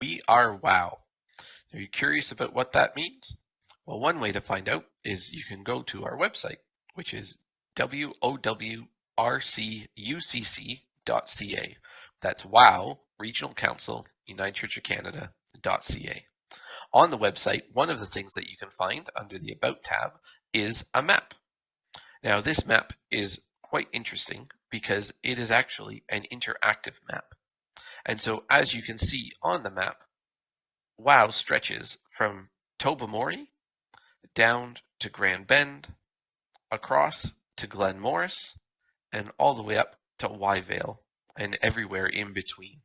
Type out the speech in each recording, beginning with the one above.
We are WOW. Are you curious about what that means? Well, one way to find out is you can go to our website, which is wowrcucc.ca. That's WOW, Regional Council, United Church of Canada.ca. On the website, one of the things that you can find under the About tab is a map. Now, this map is quite interesting because it is actually an interactive map. And so, as you can see on the map, WOW stretches from Tobermory down to Grand Bend, across to Glen Morris, and all the way up to Wyvale, and everywhere in between.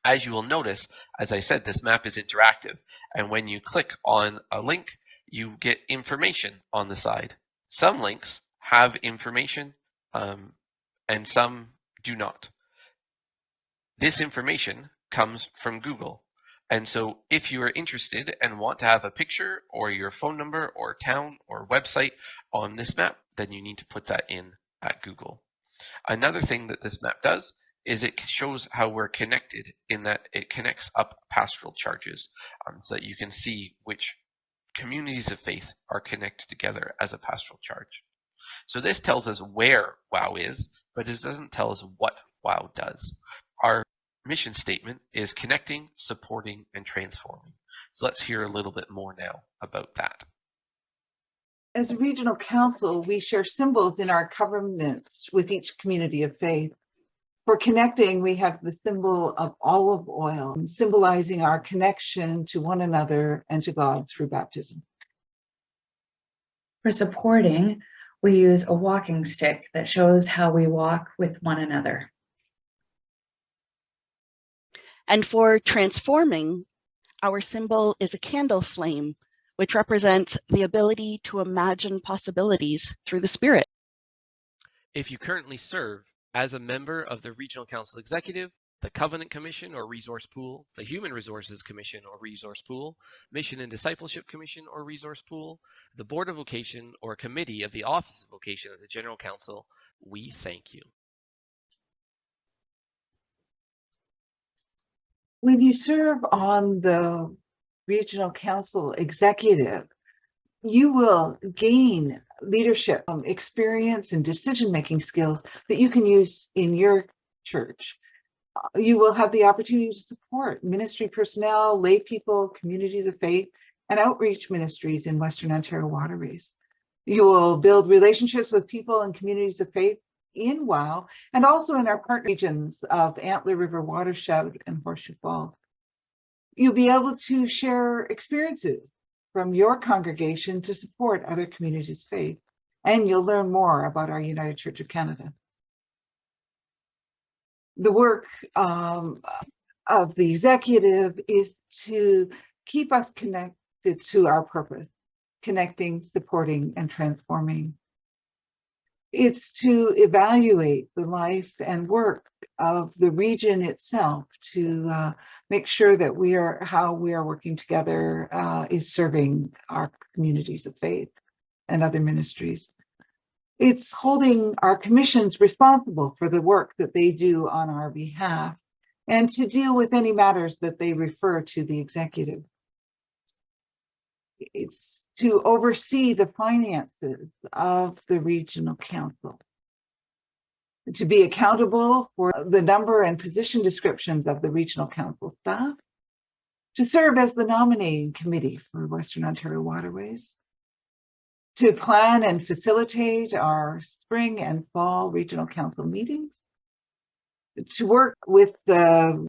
As you will notice, as I said, this map is interactive, and when you click on a link, you get information on the side. Some links have information, and some do not. This information comes from Google. And so if you are interested and want to have a picture or your phone number or town or website on this map, then you need to put that in at Google. Another thing that this map does is it shows how we're connected, in that it connects up pastoral charges, so that you can see which communities of faith are connected together as a pastoral charge. So this tells us where WOW is, but it doesn't tell us what WOW does. Our mission statement is connecting, supporting, and transforming. So let's hear a little bit more now about that. As a regional council, we share symbols in our covenants with each community of faith. For connecting, we have the symbol of olive oil, symbolizing our connection to one another and to God through baptism. For supporting, we use a walking stick that shows how we walk with one another. And for transforming, our symbol is a candle flame, which represents the ability to imagine possibilities through the Spirit. If you currently serve as a member of the Regional Council Executive, the Covenant Commission or Resource Pool, the Human Resources Commission or Resource Pool, Mission and Discipleship Commission or Resource Pool, the Board of Vocation or Committee of the Office of Vocation of the General Council, we thank you. When you serve on the Regional Council Executive, you will gain leadership experience and decision-making skills that you can use in your church. You will have the opportunity to support ministry personnel, lay people, communities of faith, and outreach ministries in Western Ontario waterways. You will build relationships with people and communities of faith in WOW, and also in our partner regions of Antler River Watershed and Horseshoe Falls. You'll be able to share experiences from your congregation to support other communities' faith, and you'll learn more about our United Church of Canada. The work of the executive is to keep us connected to our purpose, connecting, supporting, and transforming. It's to evaluate the life and work of the region itself to make sure that how we are working together is serving our communities of faith and other ministries. It's holding our commissions responsible for the work that they do on our behalf and to deal with any matters that they refer to the executive. It's to oversee the finances of the regional council, to be accountable for the number and position descriptions of the regional council staff, to serve as the nominating committee for Western Ontario Waterways, to plan and facilitate our spring and fall regional council meetings, to work with the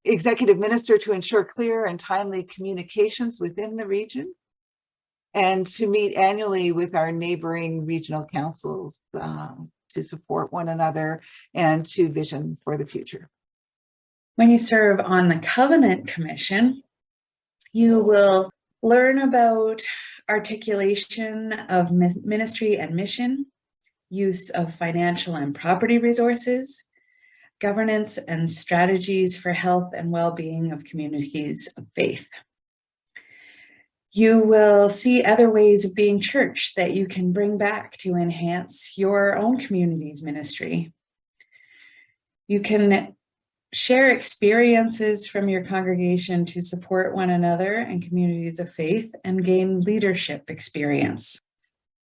executive minister to ensure clear and timely communications within the region, and to meet annually with our neighboring regional councils to support one another and to vision for the future. When you serve on the Covenant Commission, you will learn about articulation of ministry and mission, use of financial and property resources, governance and strategies for health and well-being of communities of faith. You will see other ways of being church that you can bring back to enhance your own community's ministry. You can share experiences from your congregation to support one another and communities of faith and gain leadership experience.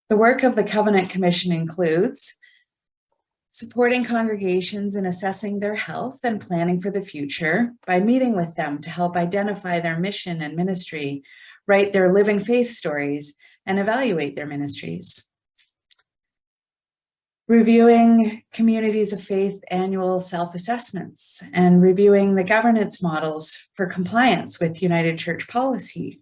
The work of the Covenant Commission includes supporting congregations in assessing their health and planning for the future by meeting with them to help identify their mission and ministry, write their living faith stories, and evaluate their ministries. Reviewing communities of faith annual self-assessments and reviewing the governance models for compliance with United Church policy.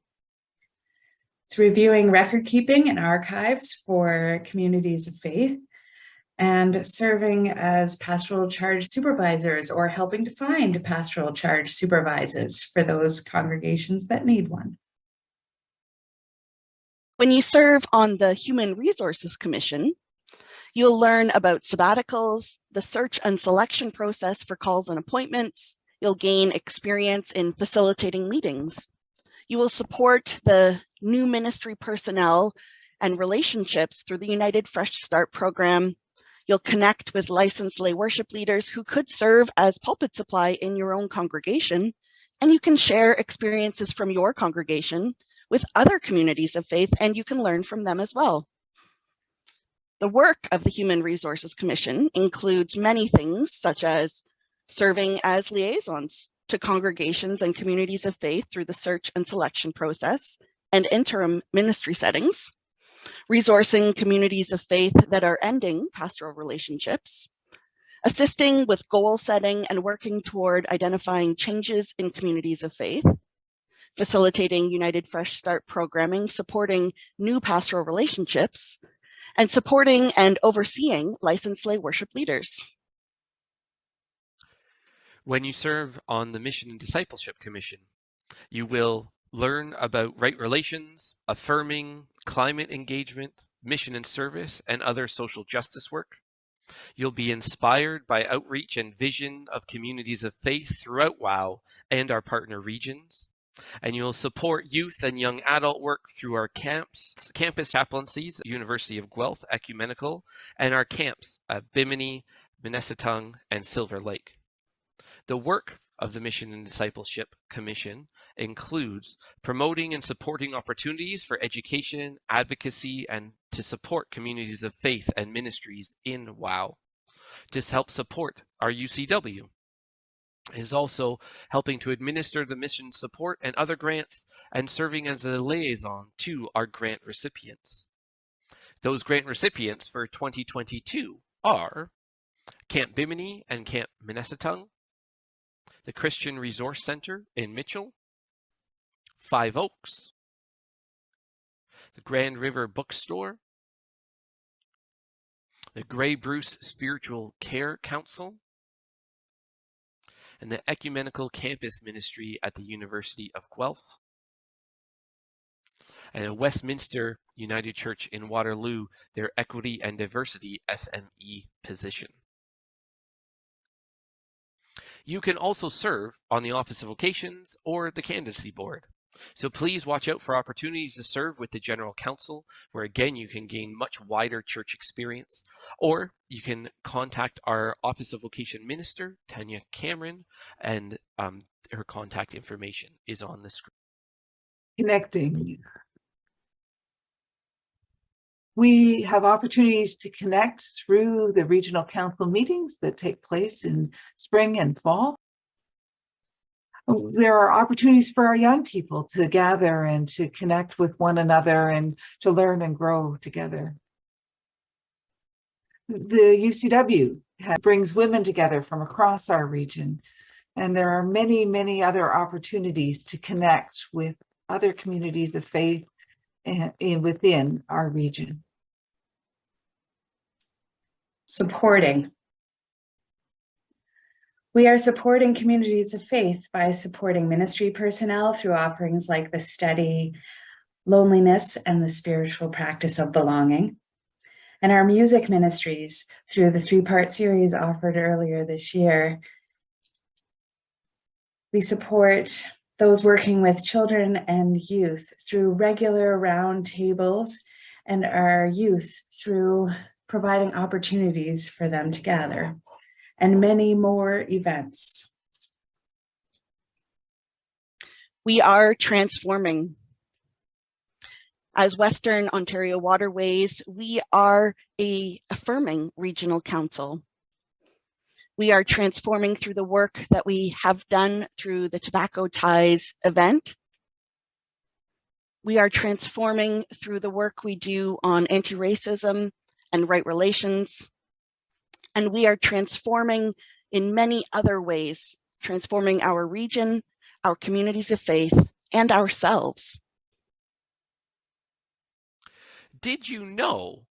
It's reviewing record keeping and archives for communities of faith and serving as pastoral charge supervisors or helping to find pastoral charge supervisors for those congregations that need one. When you serve on the Human Resources Commission, you'll learn about sabbaticals, the search and selection process for calls and appointments. You'll gain experience in facilitating meetings. You will support the new ministry personnel and relationships through the United Fresh Start program. You'll connect with licensed lay worship leaders who could serve as pulpit supply in your own congregation, and you can share experiences from your congregation with other communities of faith, and you can learn from them as well. The work of the Human Resources Commission includes many things, such as serving as liaisons to congregations and communities of faith through the search and selection process and interim ministry settings, resourcing communities of faith that are ending pastoral relationships, assisting with goal setting and working toward identifying changes in communities of faith, facilitating United Fresh Start programming, supporting new pastoral relationships, and supporting and overseeing licensed lay worship leaders. When you serve on the Mission and Discipleship Commission, you will learn about right relations, affirming, climate engagement, mission and service, and other social justice work. You'll be inspired by outreach and vision of communities of faith throughout WOW and our partner regions. And you'll support youth and young adult work through our campus chaplaincies, University of Guelph, Ecumenical, and our camps at Bimini, Minnesotong, and Silver Lake. The work of the Mission and Discipleship Commission includes promoting and supporting opportunities for education, advocacy, and to support communities of faith and ministries in WOW. To help support our UCW. It is also helping to administer the mission support and other grants and serving as a liaison to our grant recipients. Those grant recipients for 2022 are Camp Bimini and Camp Minnesotong, the Christian Resource Center in Mitchell, Five Oaks, the Grand River Bookstore, the Grey Bruce Spiritual Care Council, and the Ecumenical Campus Ministry at the University of Guelph, and in Westminster United Church in Waterloo, their Equity and Diversity SME position. You can also serve on the Office of Vocations or the Candidacy Board. So please watch out for opportunities to serve with the General Council, where again you can gain much wider church experience, or you can contact our Office of Vocation Minister, Tanya Cameron, and her contact information is on the screen. Connecting. We have opportunities to connect through the regional council meetings that take place in spring and fall. There are opportunities for our young people to gather and to connect with one another and to learn and grow together. The UCW brings women together from across our region, and there are many, many other opportunities to connect with other communities of faith within our region. Supporting. We are supporting communities of faith by supporting ministry personnel through offerings like the study, loneliness, and the spiritual practice of belonging, and our music ministries through the 3-part series offered earlier this year. We support those working with children and youth through regular round tables, and our youth through providing opportunities for them to gather, and many more events. We are transforming. As Western Ontario Waterways, we are a affirming regional council. We are transforming through the work that we have done through the Tobacco Ties event. We are transforming through the work we do on anti-racism and right relations. And we are transforming in many other ways, transforming our region, our communities of faith, and ourselves. Did you know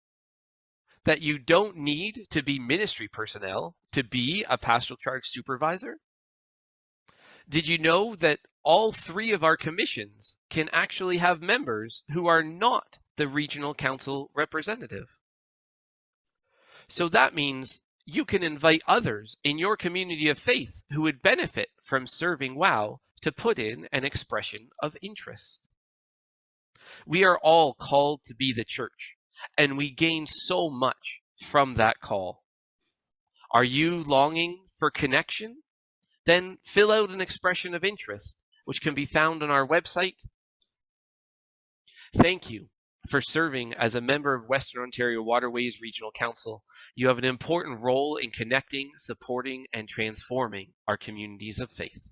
that you don't need to be ministry personnel to be a pastoral charge supervisor? Did you know that all 3 of our commissions can actually have members who are not the regional council representative? So that means you can invite others in your community of faith who would benefit from serving WOW to put in an expression of interest. We are all called to be the church, and we gain so much from that call. Are you longing for connection? Then fill out an expression of interest, which can be found on our website. Thank you for serving as a member of Western Ontario Waterways Regional Council. You have an important role in connecting, supporting, and transforming our communities of faith.